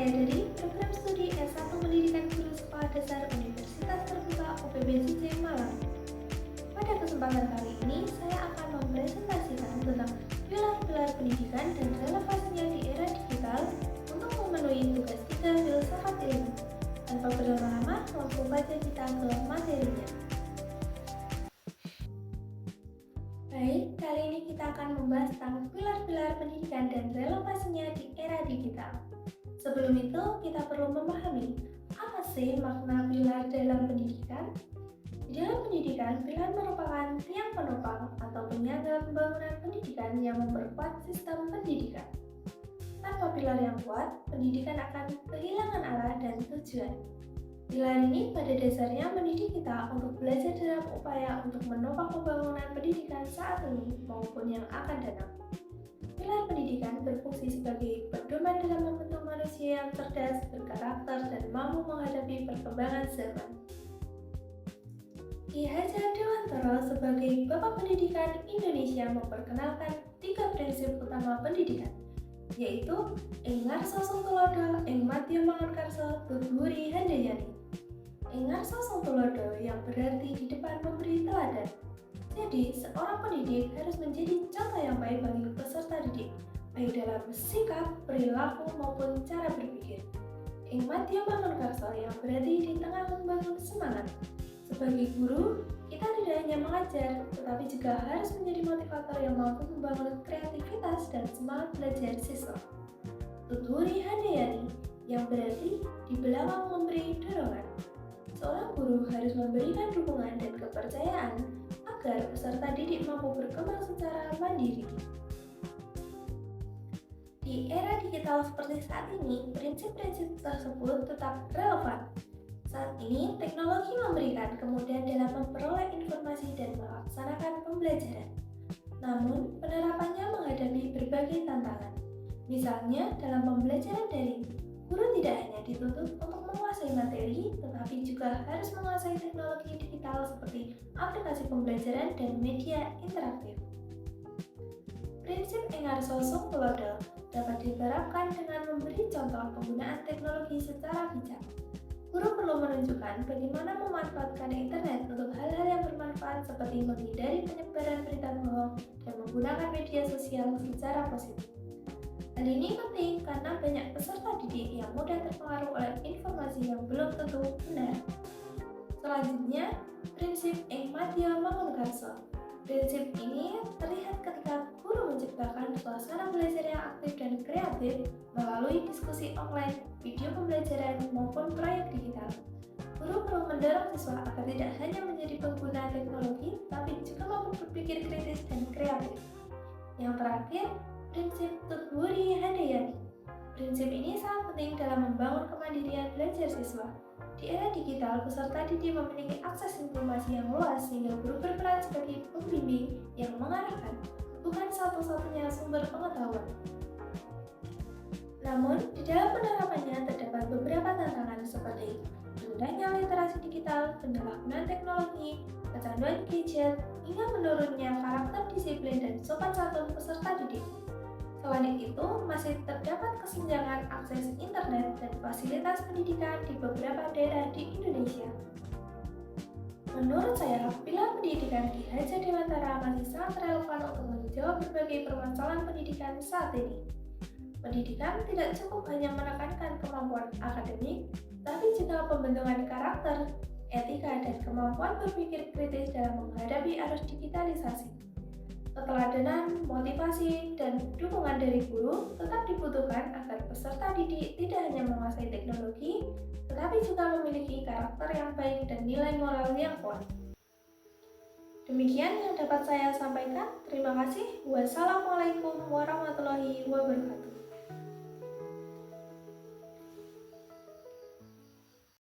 saya dari program studi S1 Pendidikan Guru Sekolah Dasar Universitas Terbuka UPBJJ Malang. Pada kesempatan kali ini, saya akan mempresentasikan tentang pilar-pilar pendidikan dan relevansinya di era digital untuk memenuhi tugas 3 filsafat ilmu. Tanpa berlama-lama, langsung saja kita ke materinya. Baik, kali ini kita akan membahas tentang pilar-pilar pendidikan dan relevansinya di era digital. Sebelum itu, kita perlu memahami apa sih makna pilar dalam pendidikan? Di dalam pendidikan, pilar merupakan tiang penopang atau penyangga pembangunan pendidikan yang memperkuat sistem pendidikan. Tanpa pilar yang kuat, pendidikan akan kehilangan arah dan tujuan. Pilar ini pada dasarnya mendidik kita untuk belajar dalam upaya untuk menopang pembangunan pendidikan saat ini maupun yang akan datang. Pilar pendidikan berfungsi sebagai pedoman dalam membentuk manusia yang cerdas, berkarakter, dan mampu menghadapi perkembangan zaman. Ki Hajar Dewantara sebagai Bapak Pendidikan Indonesia memperkenalkan 3 prinsip utama pendidikan, yaitu ing ngarsa sung tulodo, ing madya mangunkarsa, tuturi handayani. Ing ngarsa sung tulodo yang berarti di depan memberi teladan. Jadi, seorang pendidik harus menjadi contoh yang baik bagi peserta didik, baik dalam sikap, perilaku, maupun cara berpikir. Ing madya mangunkarsa yang berarti di tengah membangun semangat. Sebagai guru, kita tidak hanya mengajar, tetapi juga harus menjadi motivator yang mampu membangun kreativitas dan semangat belajar siswa. Tuturi handayani yang berarti di belakang memberi dorongan. Seorang guru harus memberikan dukungan dan kepercayaan agar peserta didik mampu berkembang secara mandiri. Di era digital seperti saat ini, prinsip-prinsip tersebut tetap relevan. Saat ini, teknologi memberikan kemudahan dalam memperoleh informasi dan melaksanakan pembelajaran. Namun, penerapannya menghadapi berbagai tantangan. Misalnya, dalam pembelajaran daring, guru tidak hanya dituntut untuk menguasai materi, tetapi juga harus menguasai teknologi digital seperti aplikasi pembelajaran dan media interaktif. Prinsip ing ngarsa sung tulodo dapat diterapkan dengan memberi contoh penggunaan teknologi secara bijak. Guru perlu menunjukkan bagaimana memanfaatkan internet untuk hal-hal yang bermanfaat seperti menghindari penyebaran berita bohong dan menggunakan media sosial secara positif. Hal ini penting karena banyak peserta didik yang mudah terpengaruh oleh informasi yang belum tentu benar. Selanjutnya, prinsip ing madya mangunkarsa. Prinsip ini terlihat ketika guru menciptakan suasana belajar yang aktif dan kreatif melalui diskusi online, video pembelajaran, maupun proyek digital. Guru perlu mendorong siswa agar tidak hanya menjadi pengguna teknologi, tapi juga mampu berpikir kritis dan kreatif. Yang terakhir, prinsip tuturi handayani. Prinsip ini sangat penting dalam membangun kemandirian belajar siswa. Di era digital, peserta didik memiliki akses informasi yang luas sehingga guru berperan sebagai pembimbing yang mengarahkan, bukan satu-satunya sumber pengetahuan. Namun, di dalam penerapannya terdapat beberapa tantangan seperti rendahnya literasi digital, penyalahgunaan teknologi, kecanduan gadget, hingga menurunnya karakter disiplin dan sopan santun peserta didik. Selain itu, masih terdapat kesenjangan akses internet dan fasilitas pendidikan di beberapa daerah di Indonesia. Menurut saya, pilar pendidikan Ki Hajar Dewantara masih sangat relevan untuk menjawab berbagai permasalahan pendidikan saat ini. Pendidikan tidak cukup hanya menekankan kemampuan akademik, tapi juga pembentukan karakter, etika, dan kemampuan berpikir kritis dalam menghadapi arus digitalisasi. Keteladanan, motivasi, dan dukungan dari guru tetap dibutuhkan agar peserta didik tidak hanya menguasai teknologi, tetapi juga memiliki karakter yang baik dan nilai moral yang kuat. Demikian yang dapat saya sampaikan. Terima kasih. Wassalamualaikum warahmatullahi wabarakatuh.